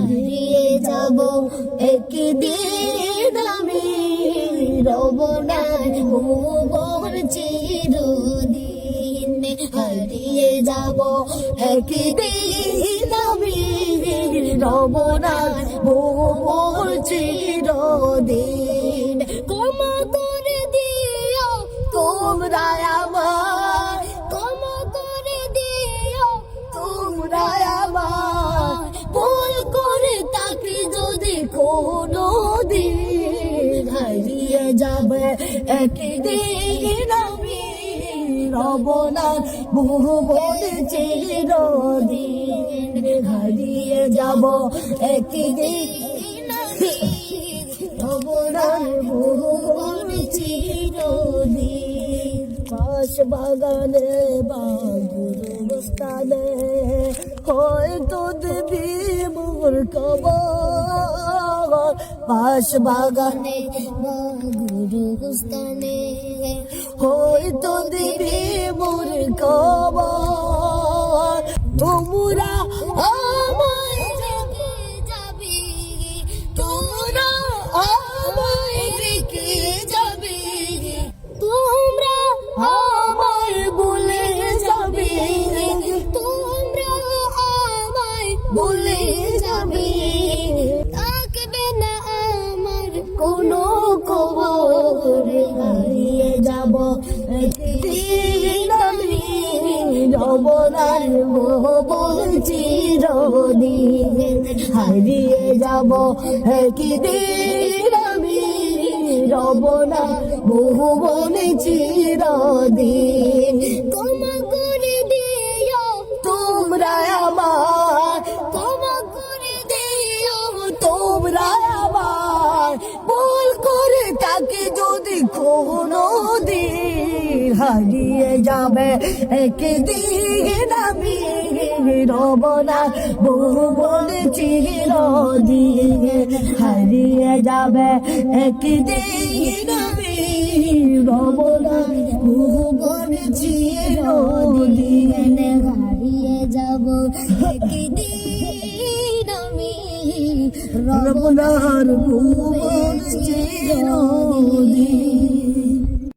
হারিয়ে যাব একদিন আমি, রব না ভুবন চিরদিন। হারিয়ে যাব একদিন আমি, রব না ভুবন চিরদিন। ক্ষমা করে দিও তোমরা আমার, ক্ষমা করে দিও তোমরা আমার, ভুল করে তাকে যদি কোনো দিন। হারিয়ে যাবে একদিন আমি, রব না ভুবন চিরদিন। হারিয়ে যাব একদিন আমি, রব না ভুবন চিরদিন। পাশ বাগানে বা গুরুস্থানে হয়তো দেবী মোর কবর। পাশ বাগানে বা গুরুস্থানে হয়তো দেবী মোর কবর। তোমরা আমায় রেখে যাবি, তোমরা আমায় রেখে যাবি, তোমরা আমায় বলে যাবে, তোমরা আমায় বলে যাবে। থাকবে না আমার কোনো খবর। হারিয়ে যাব একদিন আমি, রব না ভুবন চিরদিন। হারিয়ে যাব একদিন আমি, রব না ভুবন চিরদিন। ক্ষমা করে দিও তোমরা আমার, ক্ষমা করে দিও তোমরা আমার, ভুল করে তাকে যদি কোনো দিন। হারিয়ে যাবে একদিন আমি, রব না ভুবন চিরদিন। হারিয়ে যাবে একদিন আমি, রব না ভুবন চিরদিন। হারিয়ে যাব একদিন আমি, রব না ভুবন চিরদিন।